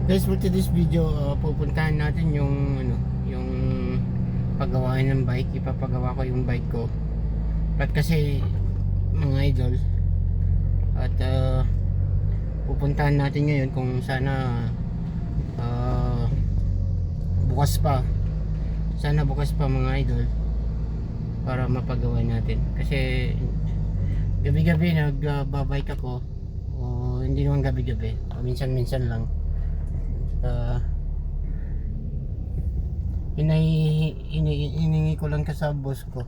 Guys, for today's video, pupuntahan natin yung yung paggawaan ng bike. Ipapagawa ko yung bike ko. At kasi mga idol, at pupuntahan natin ngayon kung sana uh, bukas pa. Sana bukas pa mga idol para mapagawa natin. Kasi gabi-gabi nagbabike ako. O hindi naman gabi-gabi, minsan-minsan lang. uh, hiningi ko lang ka sa boss ko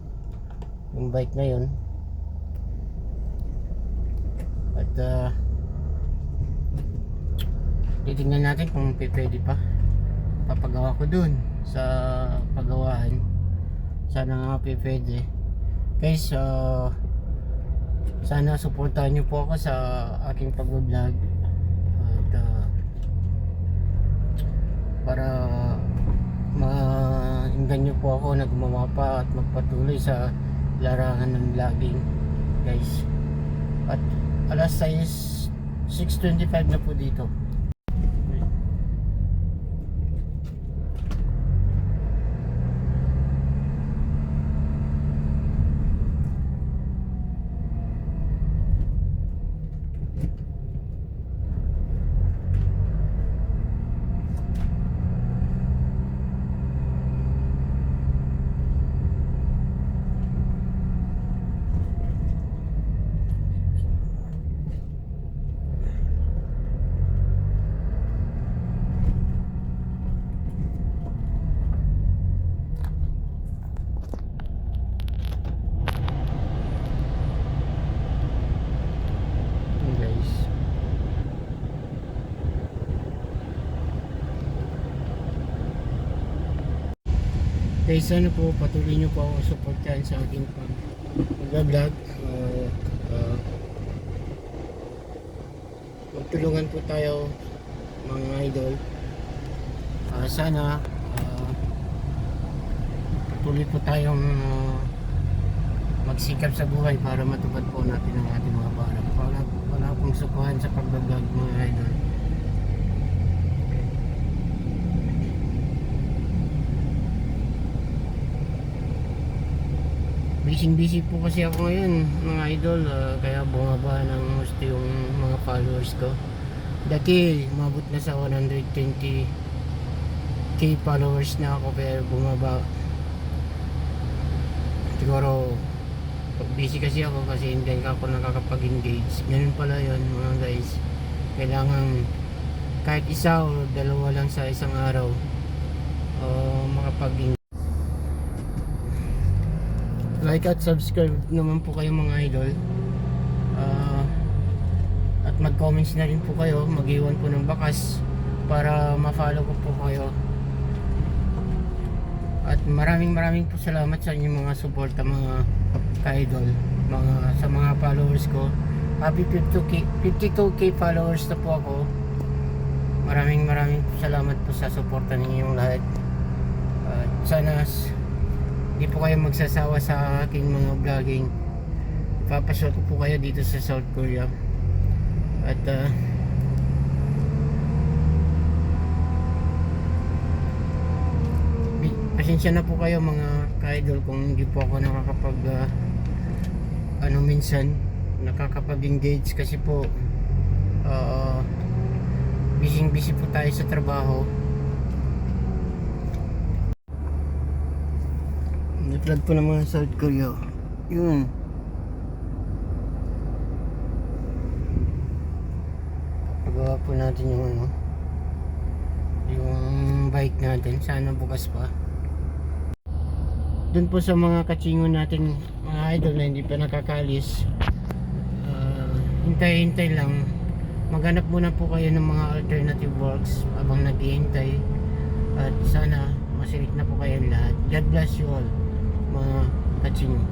yung bike na yun. At titingnan natin kung pwede pa papagawa ko dun sa pagawaan. Sana nga pwede guys. Sana suportahan nyo po ako sa aking pag-vlog. At para mainggan nyo po ako na gumawa pa at magpatuloy sa larangan ng vlogging guys. At alas 6:25 na po dito. Guys, sana po patuloy nyo po ako supportahan sa aking pag-vlog. Magtulungan po tayo mga idol. Sana patuloy po tayong magsikap sa buhay para matupad po natin ang ating mga pangarap. Wala pong sukuhan sa pag-vlog mga idol. Busy po kasi ako ngayon mga idol, kaya bumaba ng gusto yung mga followers ko. Dati umabot na sa 120k followers na ako, pero bumaba. Siguro pag busy kasi ako kasi hindi ako nakakapag-engage. Ganun pala yun mga guys. Kailangan kahit isa o dalawa lang sa isang araw makapag-engage. Like at subscribe naman po kayo mga idol. At mag-comments na rin po kayo, mag-iwan po ng bakas para ma-follow ko po kayo. At maraming po salamat sa inyong mga suporta mga ka-idol, sa mga followers ko. Happy 52k followers na po ako. Maraming po salamat po sa suporta ninyong lahat. At sana hindi po kayo magsasawa sa aking mga vlogging. Papasok ko po kayo dito sa South Korea. At pasensya na po kayo mga ka-idol kung hindi po ako nakakapag minsan nakakapag-engage kasi po busy po tayo sa trabaho. Nag-vlog po ng mga South Korea. Yun. Pagawa po natin yung yung bike natin. Sana bukas pa. Dun po sa mga kachingon natin mga idol na hindi pa nakakalis, hintay lang. Maghanap muna po kayo ng mga alternative works habang naghihintay. At sana masirit na po kayo lahat. God bless you all mga kachingon.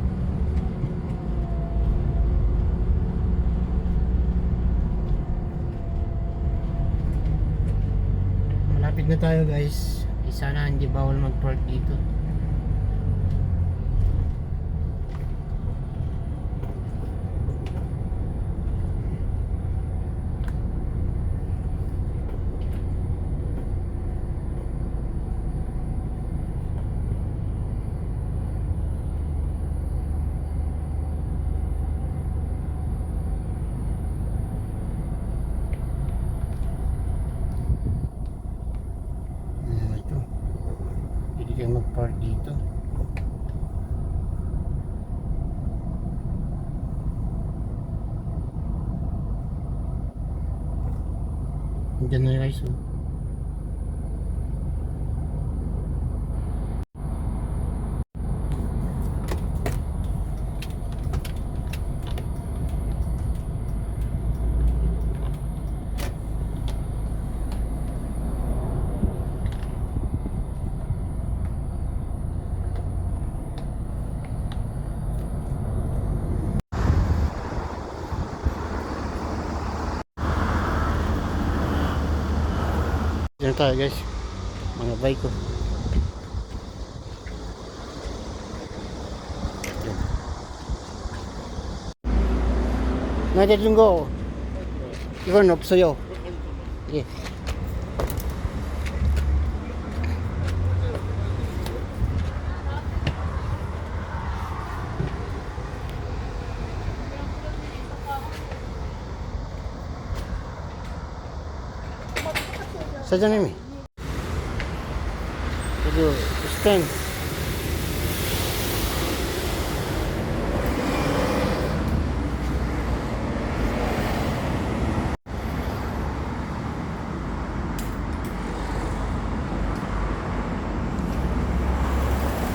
Malapit na tayo guys. Sana hindi bawal mag-park dito. kayo mag-park dito. Diyan na guys. Oh. Diyan tayo guys. Mga bike ko. 나한테 준 거 이건 없어요. 예. 사장님이 그리고 스탠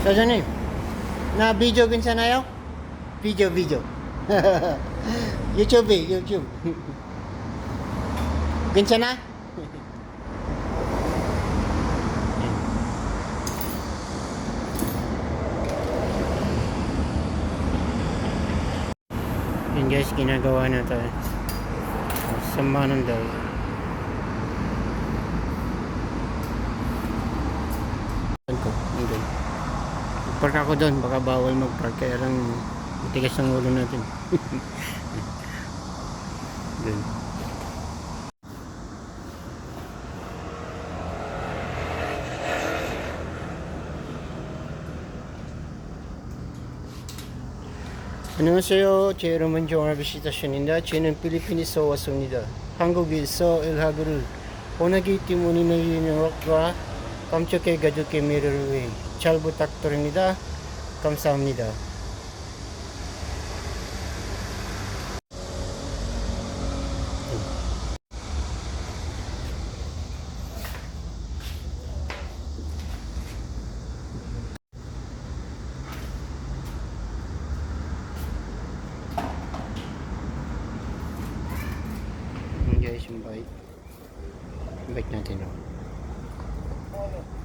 사장님 나 비디오 괜찮아요? 비디오 유튜브 괜찮아? Yun guys, ginagawa na tayo. Sama ng daw. Park ako doon, baka bawal mag-park kaya lang matigas ang ulo natin. Doon. 안녕하세요. 제 여러분 정말 비시다션입니다. 저는 필리핀에서 왔습니다. 한국에서 일하기를 원하기 때문에 연락과 깜짝해 가족의 미래를 위해 잘 부탁드립니다. 감사합니다. Guys, yung bike natin. Oh.